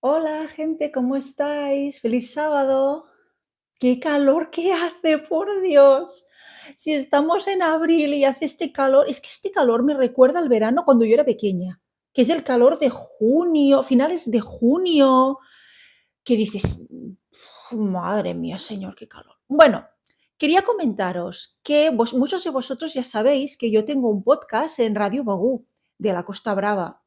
Hola, gente, ¿cómo estáis? ¡Feliz sábado! ¡Qué calor que hace, por Dios! Si estamos en abril y hace este calor, es que este calor me recuerda al verano cuando yo era pequeña, que es el calor de junio, finales de junio, que dices, madre mía, señor, qué calor. Bueno, quería comentaros que muchos de vosotros ya sabéis que yo tengo un podcast en Radio Bagú de la Costa Brava.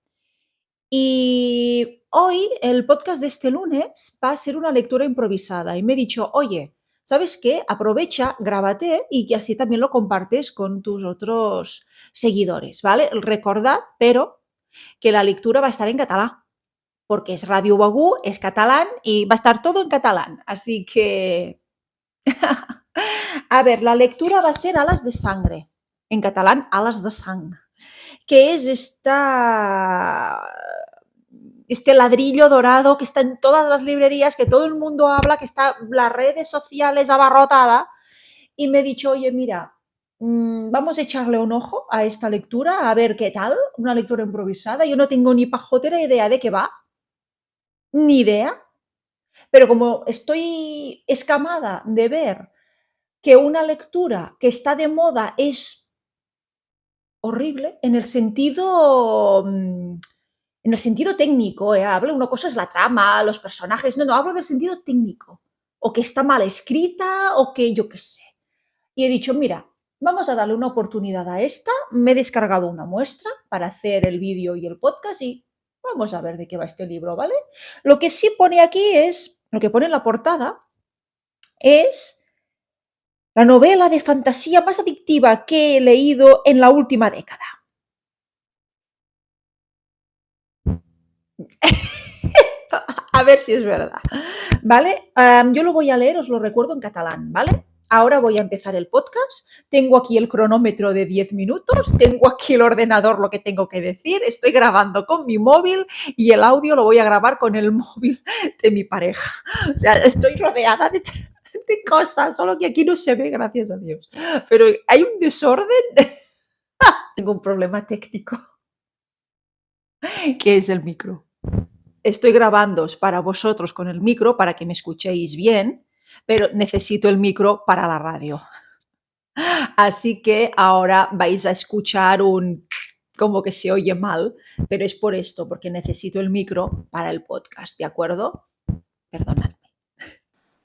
Y hoy, el podcast de este lunes va a ser una lectura improvisada y me he dicho, oye, ¿sabes qué? Aprovecha, grábate y que así también lo compartes con tus otros seguidores, ¿vale? Recordad, pero que la lectura va a estar en catalán, porque es Radio Bagú, es catalán y va a estar todo en catalán. Así que, a ver, la lectura va a ser Alas de Sangre, en catalán, Alas de Sang, que es este ladrillo dorado que está en todas las librerías, que todo el mundo habla, que está las redes sociales abarrotada, y me he dicho, oye, mira, vamos a echarle un ojo a esta lectura, a ver qué tal, una lectura improvisada. Yo no tengo ni pajotera idea de qué va, ni idea, pero como estoy escamada de ver que una lectura que está de moda es horrible en el sentido técnico, hablo, una cosa es la trama, los personajes, no, hablo del sentido técnico, o que está mal escrita, o que yo qué sé. Y he dicho, mira, vamos a darle una oportunidad a esta, me he descargado una muestra para hacer el vídeo y el podcast y vamos a ver de qué va este libro, ¿vale? Lo que sí pone aquí es, lo que pone en la portada es la novela de fantasía más adictiva que he leído en la última década. A ver si es verdad, ¿vale? Yo lo voy a leer, os lo recuerdo en catalán, ¿vale? Ahora voy a empezar el podcast. Tengo aquí el cronómetro de 10 minutos, tengo aquí el ordenador, lo que tengo que decir, estoy grabando con mi móvil y el audio lo voy a grabar con el móvil de mi pareja. O sea, estoy rodeada de cosas, solo que aquí no se ve, gracias a Dios. Pero hay un desorden, tengo un problema técnico, que es el micro. Estoy grabando para vosotros con el micro para que me escuchéis bien, pero necesito el micro para la radio. Así que ahora vais a escuchar un como que se oye mal, pero es por esto, porque necesito el micro para el podcast, ¿de acuerdo? Perdonadme.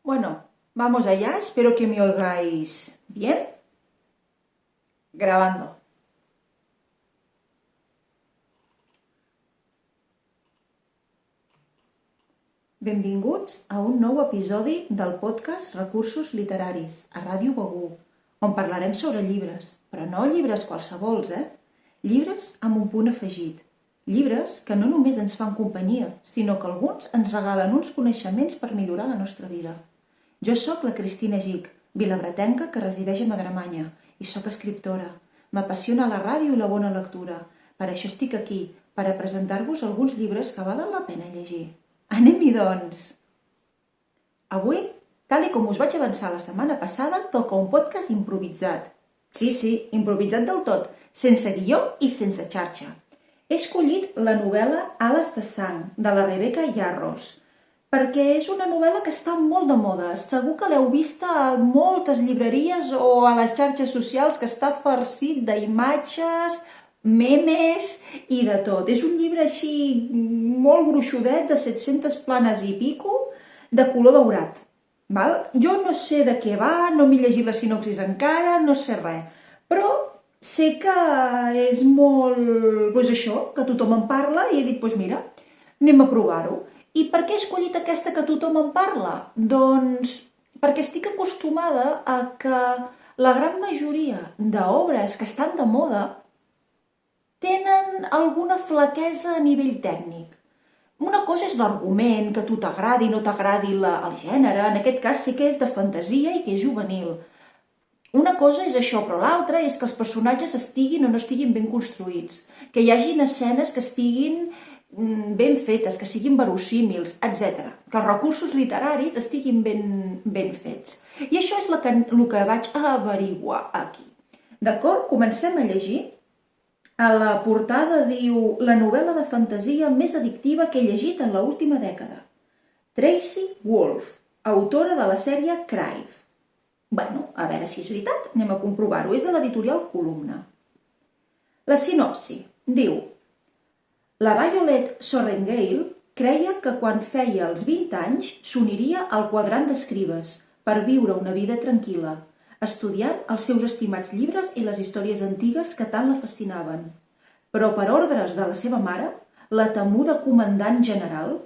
Bueno, vamos allá, espero que me oigáis bien. Grabando. Benvinguts a un nou episodi del podcast Recursos Literaris, a Ràdio Bagú, on parlarem sobre llibres, però no llibres qualsevols, Llibres amb un punt afegit. Llibres que no només ens fan companyia, sinó que alguns ens regalen uns coneixements per millorar la nostra vida. Jo sóc la Cristina Gic, vilabretenca que resideix a Madremanya, i sóc escriptora. M'apassiona la ràdio i la bona lectura. Per això estic aquí, per a presentar-vos alguns llibres que valen la pena llegir. Anem-hi, doncs! Avui, tal com us vaig avançar la setmana passada, toca un podcast improvisat. Sí, improvisat del tot, sense guió i sense xarxa. He escollit la novel·la Ales de Sang, de la Rebecca Yarros, perquè és una novel·la que està molt de moda. Segur que l'heu vista a moltes llibreries o a les xarxes socials, que està farcit d'imatges, memes i de tot. És un llibre així molt gruixudet, de 700 planes i pico, de color daurat. Val? Jo no sé de què va, no m'he llegit la sinopsis encara, no sé res. Però sé que és molt... Doncs això, que tothom en parla, i he dit, doncs mira, anem a provar-ho. I per què he escollit aquesta que tothom en parla? Doncs perquè estic acostumada a que la gran majoria d'obres que estan de moda tenen alguna flaquesa a nivell tècnic. Una cosa és l'argument, que a tu t'agradi, no t'agradi el gènere, en aquest cas sí que és de fantasia i que és juvenil. Una cosa és això, però l'altra és que els personatges estiguin o no estiguin ben construïts, que hi hagin escenes que estiguin ben fetes, que siguin verosímils, etc. Que els recursos literaris estiguin ben fets. I això és el que vaig averiguar aquí. D'acord? Comencem a llegir. A la portada diu la novel·la de fantasia més addictiva que he llegit en l'última dècada. Tracy Wolff, autora de la sèrie Crave. Bueno, a veure si és veritat, anem a comprovar-ho. És de l'editorial Columna. La sinopsi diu: la Violet Sorrengale creia que quan feia els 20 anys s'uniria al quadrant d'escribes per viure una vida tranquil·la, estudiant els seus estimats llibres i les històries antigues que tant la fascinaven. Però per ordres de la seva mare, la temuda comandant general,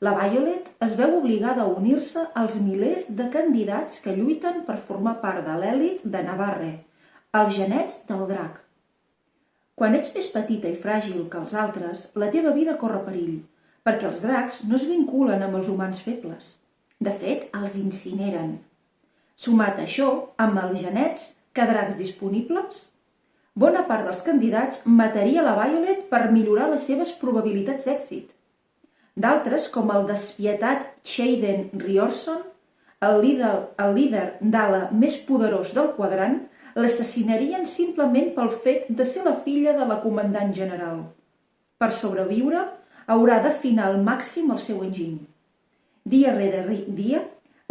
la Violet es veu obligada a unir-se als milers de candidats que lluiten per formar part de l'èlit de Navarre, els genets del drac. Quan ets més petita i fràgil que els altres, la teva vida corre perill, perquè els dracs no es vinculen amb els humans febles. De fet, els incineren. Sumat a això, amb els genets, que dracs disponibles, bona part dels candidats mataria la Violet per millorar les seves probabilitats d'èxit. D'altres, com el despietat Shaden Riorson, el líder d'ala més poderós del quadrant, l'assassinarien simplement pel fet de ser la filla de la comandant general. Per sobreviure, haurà d'afinar al màxim el seu enginy. Dia rere dia,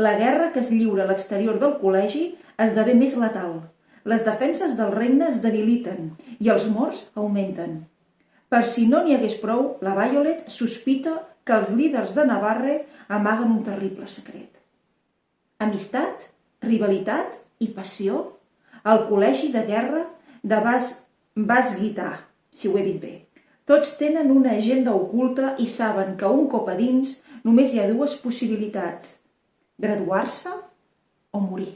la guerra que es lliura a l'exterior del col·legi esdevé més letal. Les defenses del regne es debiliten i els morts augmenten. Per si no n'hi hagués prou, la Violet sospita que els líders de Navarre amaguen un terrible secret. Amistat, rivalitat i passió al col·legi de guerra de Basgitar, si ho he dit bé. Tots tenen una agenda oculta i saben que un cop a dins només hi ha dues possibilitats: graduar-se o morir.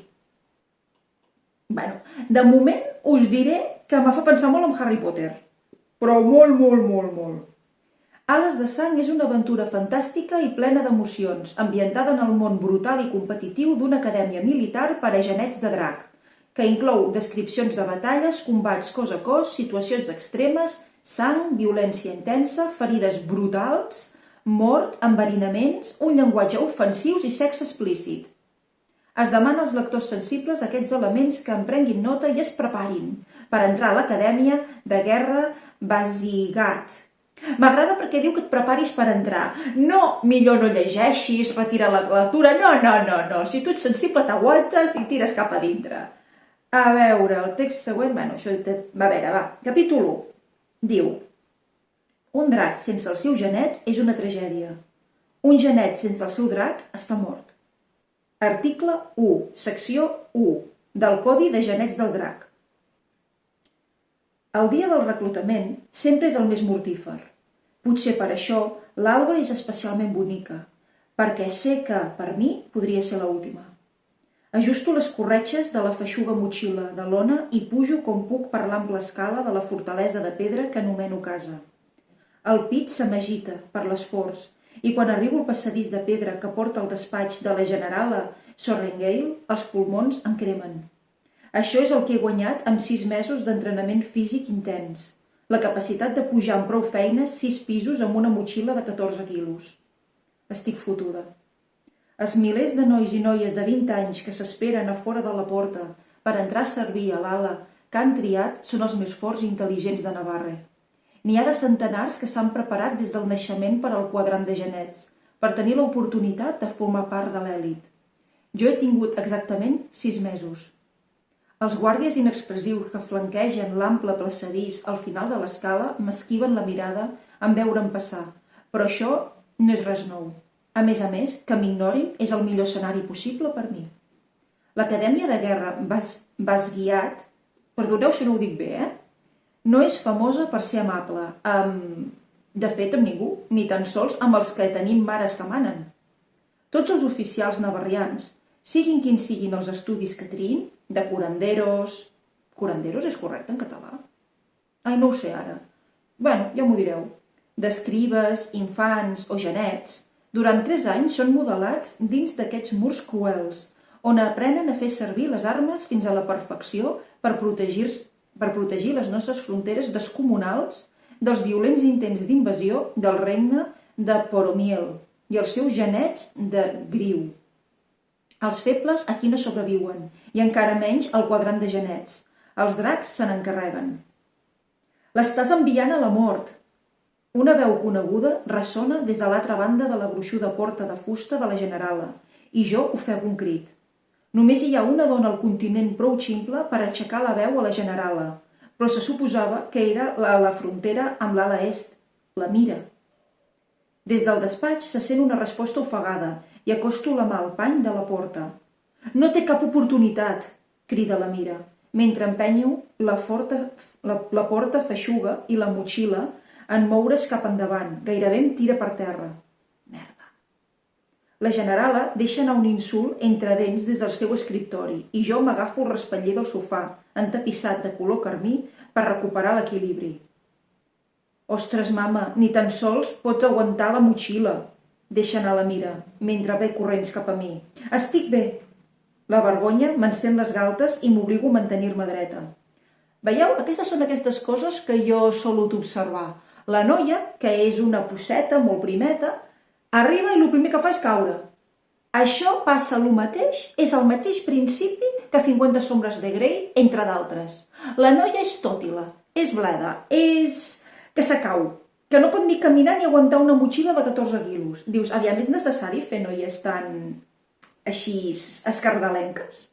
Bueno, de moment us diré que me fa pensar molt en Harry Potter, però molt. Ales de sang és una aventura fantàstica i plena d'emocions, ambientada en el món brutal i competitiu d'una acadèmia militar per a genets de drac, que inclou descripcions de batalles, combats cos a cos, situacions extremes, sang, violència intensa, ferides brutals, mort, enverinaments, un llenguatge ofensius i sexe explícit. Es demana als lectors sensibles aquests elements que en prenguin nota i es preparin per entrar a l'acadèmia de guerra Basgigat. M'agrada perquè diu que et preparis per entrar. No, millor no llegeixis, retira la lectura. No. Si tu ets sensible t'aguantes i tires cap a dintre. A veure, el text següent... Capítol 1. Diu: un drac sense el seu genet és una tragèdia. Un genet sense el seu drac està mort. Article 1, secció 1, del Codi de Genets del Drac. El dia del reclutament sempre és el més mortífer. Potser per això l'alba és especialment bonica, perquè sé que, per mi, podria ser l'última. Ajusto les corretges de la feixuga motxilla de lona i pujo com puc per l'ample escala de la fortalesa de pedra que anomeno casa. El pit se m'agita per l'esforç i quan arribo al passadís de pedra que porta al despatx de la generala Sorrengale, els pulmons em cremen. Això és el que he guanyat amb 6 mesos d'entrenament físic intens. La capacitat de pujar amb prou feines 6 pisos amb una motxilla de 14 quilos. Estic fotuda. Els milers de nois i noies de 20 anys que s'esperen a fora de la porta per entrar a servir a l'ala que han triat són els més forts i intel·ligents de Navarre. N'hi ha de centenars que s'han preparat des del naixement per al quadrant de genets, per tenir l'oportunitat de formar part de l'èlit. Jo he tingut exactament 6 mesos. Els guàrdies inexpressius que flanquegen l'ample passadís al final de l'escala m'esquiven la mirada en veure'm passar, però això no és res nou. A més, que m'ignorin és el millor escenari possible per mi. L'Acadèmia de Guerra Basgiat, perdoneu si no ho dic bé, no és famosa per ser amable, de fet amb ningú, ni tan sols amb els que tenim mares que manen. Tots els oficials navarrians, siguin quins siguin els estudis que triïn, de curanderos... Curanderos és correcte en català? Ai, no ho sé ara. Bueno, ja m'ho direu. D'escribes, infants o genets, durant 3 anys són modelats dins d'aquests murs cruels, on aprenen a fer servir les armes fins a la perfecció per protegir les nostres fronteres descomunals dels violents intents d'invasió del regne de Poromiel i els seus genets de Griu. Els febles aquí no sobreviuen, i encara menys al quadrant de genets. Els dracs se n'encarreguen. L'estàs enviant a la mort. Una veu coneguda ressona des de l'altra banda de la gruixuda porta de fusta de la Generala, i jo ofego un crit. Només hi ha una dona al continent prou ximple per aixecar la veu a la Generala, però se suposava que era a la frontera amb l'ala est, la Mira. Des del despatx se sent una resposta ofegada i acosto la mà al pany de la porta. No té cap oportunitat, crida la Mira, mentre empenyo la porta feixuga i la motxilla en moure's cap endavant, gairebé em tira per terra. Merda. La Generala deixa anar un insult entre dents des del seu escriptori i jo m'agafo el respatller del sofà, entapissat de color carmí, per recuperar l'equilibri. Ostres, mama, ni tan sols pots aguantar la motxilla, deixa anar la Mira, mentre ve corrents cap a mi. Estic bé. La vergonya m'encén les galtes i m'obligo a mantenir-me dreta. Veieu? Aquestes són aquestes coses que jo solut observar. La noia, que és una posseta molt primeta, arriba i el primer que fa és caure. Això passa el mateix, és el mateix principi que 50 sombres de Grey, entre d'altres. La noia és tòtila, és bleda, és que s'acau, que no pot ni caminar ni aguantar una motxilla de 14 quilos. Dius, aviam, és necessari fer noies tan així escardalenques?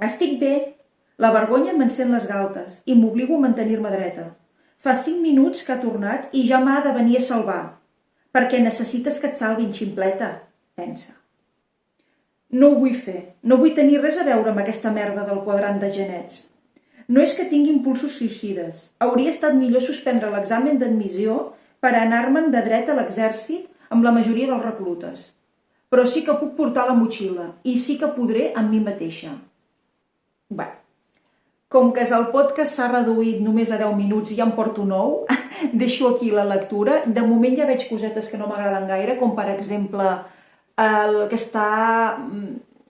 Estic bé. La vergonya m'encén les galtes i m'obligo a mantenir-me dreta. Fa 5 minuts que ha tornat i ja m'ha de venir a salvar. Perquè necessites que et salvin, ximpleta, pensa. No ho vull fer. No vull tenir res a veure amb aquesta merda del quadrant de genets. No és que tingui impulsos suïcides. Hauria estat millor suspendre l'examen d'admissió per anar-me'n de dret a l'exèrcit amb la majoria dels reclutes. Però sí que puc portar la motxilla i sí que podré amb mi mateixa. Bé, com que el podcast s'ha reduït només a 10 minuts i ja en porto 9, deixo aquí la lectura. De moment ja veig cosetes que no m'agraden gaire, com per exemple el que està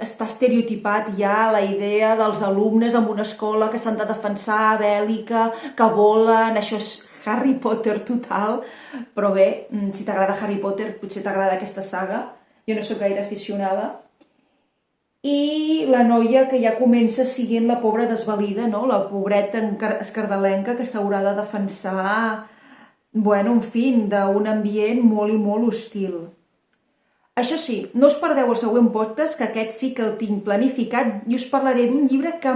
estereotipat ja la idea dels alumnes en una escola que s'han de defensar, bèl·lica, que volen, això és Harry Potter total, però bé, si t'agrada Harry Potter potser t'agrada aquesta saga, jo no sóc gaire aficionada. I la noia que ja comença siguent la pobra desvalida, no? La pobreta escardalenca que s'haurà de defensar, bueno, en fi, d'un ambient molt i molt hostil. Això sí, no us perdeu el següent podcast, que aquest sí que el tinc planificat, i us parlaré d'un llibre que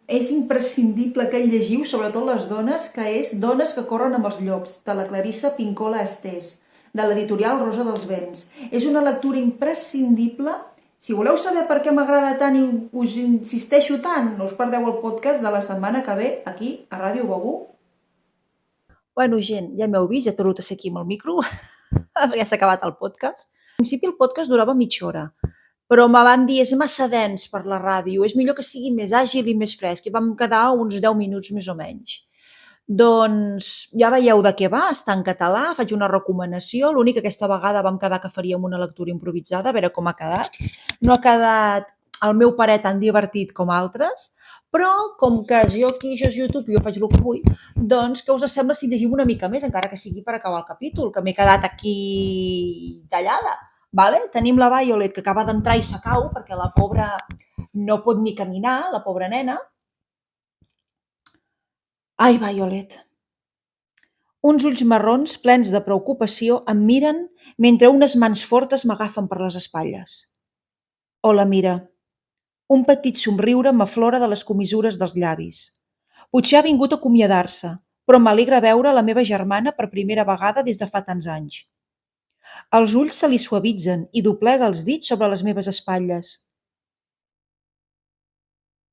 és imprescindible que el llegiu, sobretot les dones, que és Dones que corren amb els llops, de la Clarissa Pinkola Estés, de l'editorial Rosa dels Vents. És una lectura imprescindible. Si voleu saber per què m'agrada tant i us insisteixo tant, no us perdeu el podcast de la setmana que ve, aquí, a Ràdio Begur. Bueno, gent, ja m'heu vist, ja he tornat a ser aquí amb el micro, ja s'ha acabat el podcast. Al principi el podcast durava mitja hora, però me van dir és massa dens per la ràdio, és millor que sigui més àgil i més fresc, i vam quedar uns 10 minuts més o menys. Doncs ja veieu de què va, està en català, faig una recomanació, l'únic que aquesta vegada vam quedar que faríem una lectura improvisada, a veure com ha quedat. No ha quedat, al meu parer, tan divertit com altres, però com que jo aquí, això és YouTube i jo faig el que vull, doncs què us sembla si llegim una mica més, encara que sigui per acabar el capítol, que m'he quedat aquí tallada. Vale? Tenim la Violet, que acaba d'entrar i s'acau, perquè la pobra no pot ni caminar, la pobra nena. Ai, Violet. Uns ulls marrons plens de preocupació em miren mentre unes mans fortes m'agafen per les espatlles. Hola, Mira. Un petit somriure m'aflora de les comissures dels llavis. Potser ha vingut a acomiadar-se, però m'alegra veure la meva germana per primera vegada des de fa tants anys. Els ulls se li suavitzen i doblega els dits sobre les meves espatlles.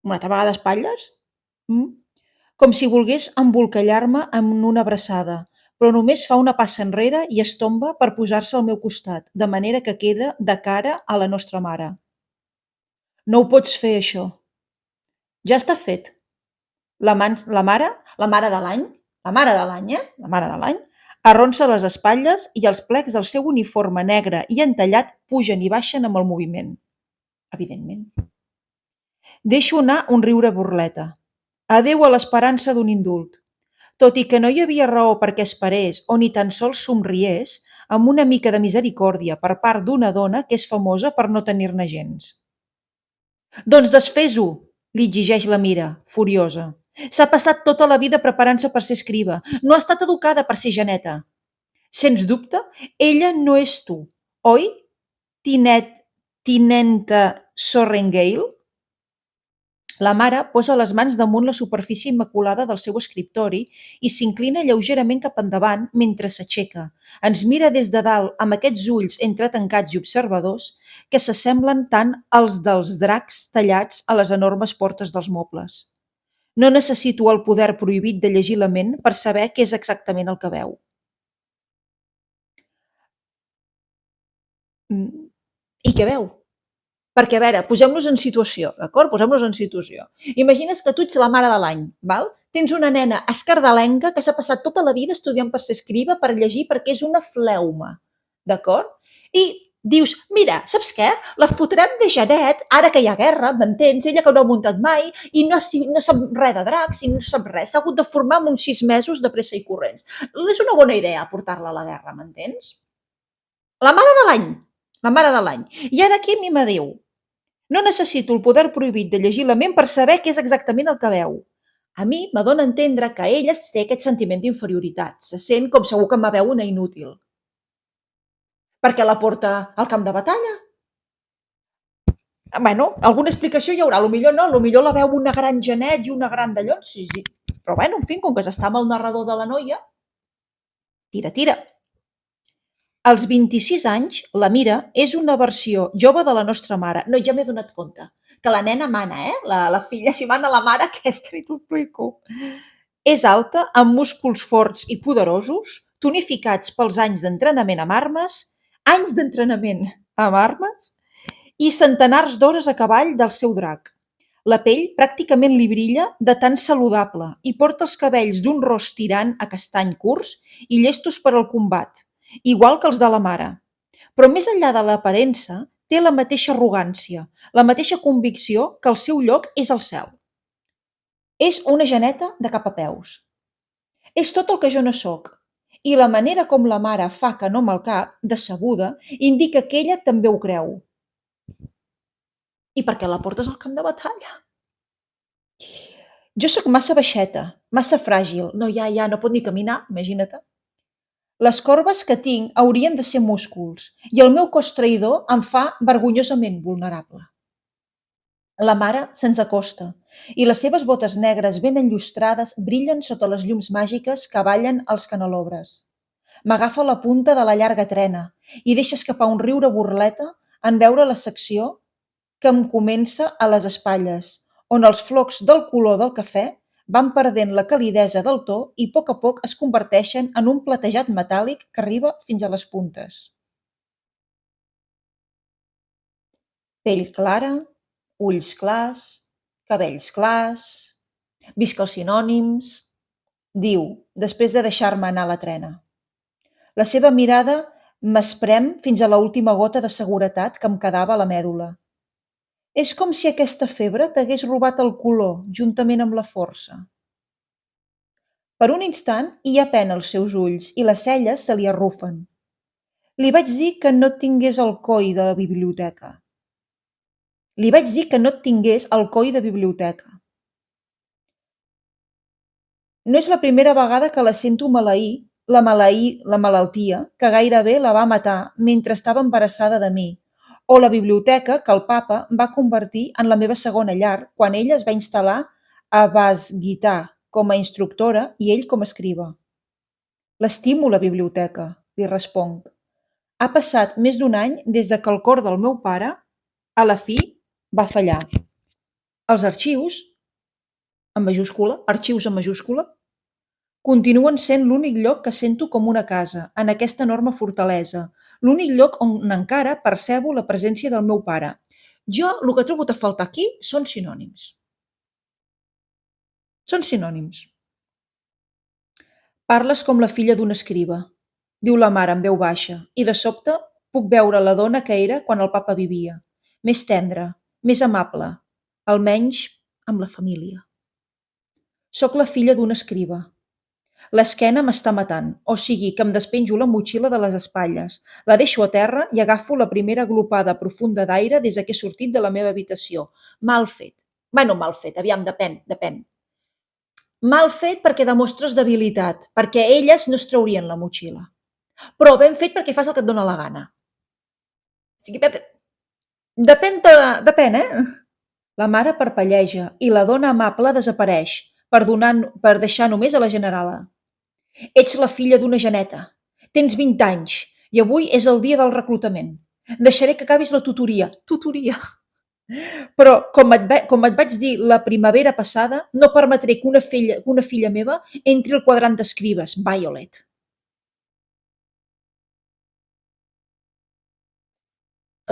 Una altra vegada espatlles? Com si volgués embolcallar-me en una abraçada, però només fa una passa enrere i es tomba per posar-se al meu costat, de manera que queda de cara a la nostra mare. No ho pots fer, això. Ja està fet. La mare de l'any, la mare de l'any, arronsa les espatlles i els plecs del seu uniforme negre i entallat pugen i baixen amb el moviment. Evidentment. Deixo anar un riure burleta. Adéu a l'esperança d'un indult. Tot i que no hi havia raó perquè esperés o ni tan sols somriés, amb una mica de misericòrdia per part d'una dona que és famosa per no tenir-ne gens. Doncs desfés-ho, li exigeix la Mira, furiosa. S'ha passat tota la vida preparant-se per ser escriba. No ha estat educada per ser geneta. Sens dubte, ella no és tu, oi, tinenta Sorrengail? La mare posa les mans damunt la superfície immaculada del seu escriptori i s'inclina lleugerament cap endavant mentre s'aixeca. Ens mira des de dalt amb aquests ulls entretancats i observadors que s'assemblen tant als dels dracs tallats a les enormes portes dels mobles. No necessito el poder prohibit de llegir la ment per saber què és exactament el que veu. Mm, I què veu? Perquè, a veure, posem-nos en situació, d'acord? Posem-nos en situació. Imagines que tu ets la mare de l'any, val? Tens una nena escardalenca que s'ha passat tota la vida estudiant per ser escriba, per llegir, perquè és una fleuma, d'acord? I dius, mira, saps què? La fotrem de genet, ara que hi ha guerra, m'entens? Ella que no ha muntat mai i no sap res de dracs i no sap res. S'ha hagut de formar en uns 6 mesos de pressa i corrents. És una bona idea portar-la a la guerra, m'entens? La mare de l'any, la mare de l'any. I ara aquí a mi me diu, no necessito el poder prohibit de llegir la ment per saber què és exactament el que veu. A mi m'adona a entendre que ella té aquest sentiment d'inferioritat. Se sent com segur que em va veure una inútil. Perquè la porta al camp de batalla. Bueno, alguna explicació hi haurà. Potser no, potser la veu una gran genet i una gran d'allò. Sí, sí. Però bueno, en fi, com que s'està amb el narrador de la noia, tira, tira. Als 26 anys, la Mira és una versió jove de la nostra mare. No, ja m'he donat compte que la nena mana, la filla, si mana la mare, aquesta, t'ho explico. És alta, amb músculs forts i poderosos, tonificats pels anys d'entrenament amb armes i centenars d'hores a cavall del seu drac. La pell pràcticament li brilla de tan saludable i porta els cabells d'un ros tirant a castany curts i llestos per al combat, igual que els de la mare. Però més enllà de l'aparença, té la mateixa arrogància, la mateixa convicció que el seu lloc és al cel. És una geneta de cap a peus. És tot el que jo no sóc. I la manera com la mare fa que no amb el cap, decebuda, indica que ella també ho creu. I per què la portes al camp de batalla? Jo sóc massa baixeta, massa fràgil. No, ja, no pot ni caminar, imagina't. Les corbes que tinc haurien de ser músculs i el meu cos traïdor em fa vergonyosament vulnerable. La mare se'ns acosta i les seves botes negres ben enllustrades brillen sota les llums màgiques que ballen als canelobres. M'agafa la punta de la llarga trena i deixa escapar un riure burleta en veure la secció que em comença a les espatlles, on els flocs del color del cafè van perdent la calidesa del to i a poc es converteixen en un platejat metàl·lic que arriba fins a les puntes. Pell clara, ulls clars, cabells clars, visca els sinònims, diu, després de deixar-me anar la trena. La seva mirada m'esprem fins a l'última gota de seguretat que em quedava a la mèdula. És com si aquesta febre t'hagués robat el color, juntament amb la força. Per un instant hi ha pena als seus ulls i les celles se li arrufen. Li vaig dir que no et tingués el coi de la biblioteca. Li vaig dir que no et tingués el coi de biblioteca. No és la primera vegada que la sento maleir la malaltia que gairebé la va matar mentre estava embarassada de mi, o la biblioteca que el papa va convertir en la meva segona llar quan ella es va instal·lar a Basguitar com a instructora i ell com a escriba. L'estimo, la biblioteca, li responc. Ha passat més d'un any des de que el cor del meu pare, a la fi, va fallar. Els arxius, arxius en majúscula, continuen sent l'únic lloc que sento com una casa, en aquesta enorme fortalesa, l'únic lloc on encara percebo la presència del meu pare. Jo el que trobo a faltar aquí són sinònims. Són sinònims. Parles com la filla d'un escriba, diu la mare en veu baixa, i de sobte puc veure la dona que era quan el papa vivia. Més tendra, més amable, almenys amb la família. Soc la filla d'un escriba. L'esquena m'està matant, o sigui que em despenjo la motxilla de les espatlles, la deixo a terra i agafo la primera glopada profunda d'aire des que he sortit de la meva habitació. Mal fet. Bueno, mal fet, aviam, depèn. Mal fet perquè demostres debilitat, perquè elles no es traurien la motxilla. Però ben fet perquè fas el que et dóna la gana. O sigui, depèn, eh? La mare parpelleja i la dona amable desapareix per deixar només a la generala. Ets la filla d'una geneta. Tens 20 anys i avui és el dia del reclutament. Deixaré que acabis la tutoria. Tutoria! Però, com et vaig dir la primavera passada, no permetré que una filla meva entri al quadrant d'escribes, Violet.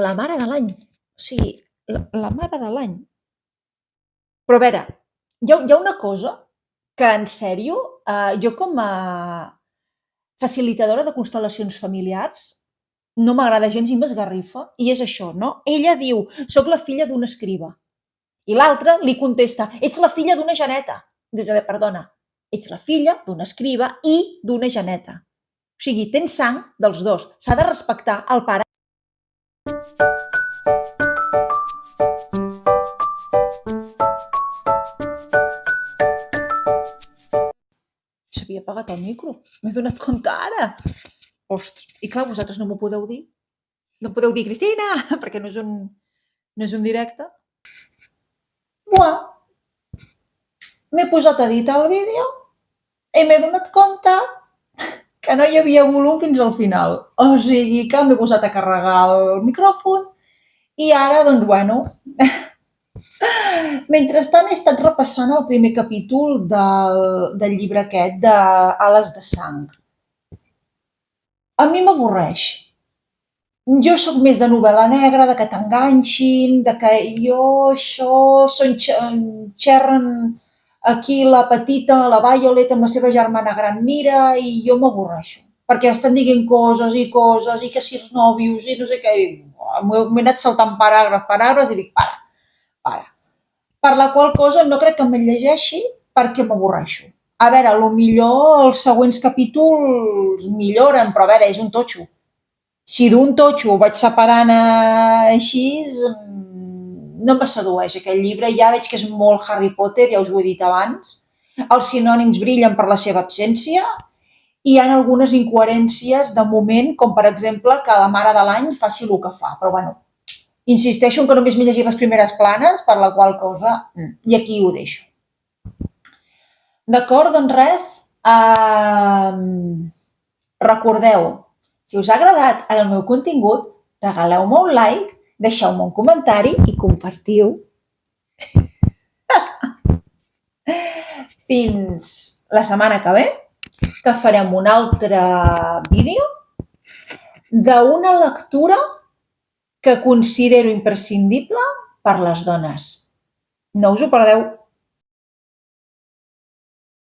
La mare de l'any. O sigui, la mare de l'any. Però a veure, hi ha una cosa que, en sèrio, jo com a facilitadora de constel·lacions familiars no m'agrada gens i m'esgarrifa, i és això, no? Ella diu, soc la filla d'un escriba, i l'altre li contesta, ets la filla d'una geneta. Dius, a veure, perdona, ets la filla d'un escriba i d'una geneta. O sigui, tens sang dels dos. S'ha de respectar el pare. S'havia apagat el micro. M'he donat compte ara. Ostres. I clar, vosaltres no m'ho podeu dir. No podeu dir, Cristina, perquè no és un directe. Buah. M'he posat a editar el vídeo i m'he donat compte que no hi havia volum fins al final. O sigui que m'he posat a carregar el micròfon i ara, doncs, bueno, mentrestant he estat repassant el primer capítol del llibre aquest d'Ales de sang. A mi m'avorreix. Jo sóc més de novel·la negra, de que t'enganxin, de que jo això xerren aquí la petita, la Violet amb la seva germana gran mira i jo m'avorreixo. Perquè estan dient coses i que si els nòvios i no sé què. M'he anat saltant paràgrafs i dic, para. Per la qual cosa no crec que me'n llegeixi perquè m'avorreixo. A veure, millor els següents capítols milloren, però a veure, és un totxo. Si d'un totxo ho vaig separant així, no me sedueix aquest llibre. Ja veig que és molt Harry Potter, ja us ho he dit abans. Els sinònims brillen per la seva absència i hi ha algunes incoherències de moment, com per exemple que la mare de l'any faci el que fa. Però bueno, insisteixo en que només m'he llegit les primeres planes, per la qual cosa, i aquí ho deixo. D'acord? Doncs res, recordeu, si us ha agradat el meu contingut, regaleu-me un like, deixeu-me un comentari i compartiu. Fins la setmana que ve, que farem un altre vídeo d'una lectura que considero imprescindible per les dones. No us ho perdeu.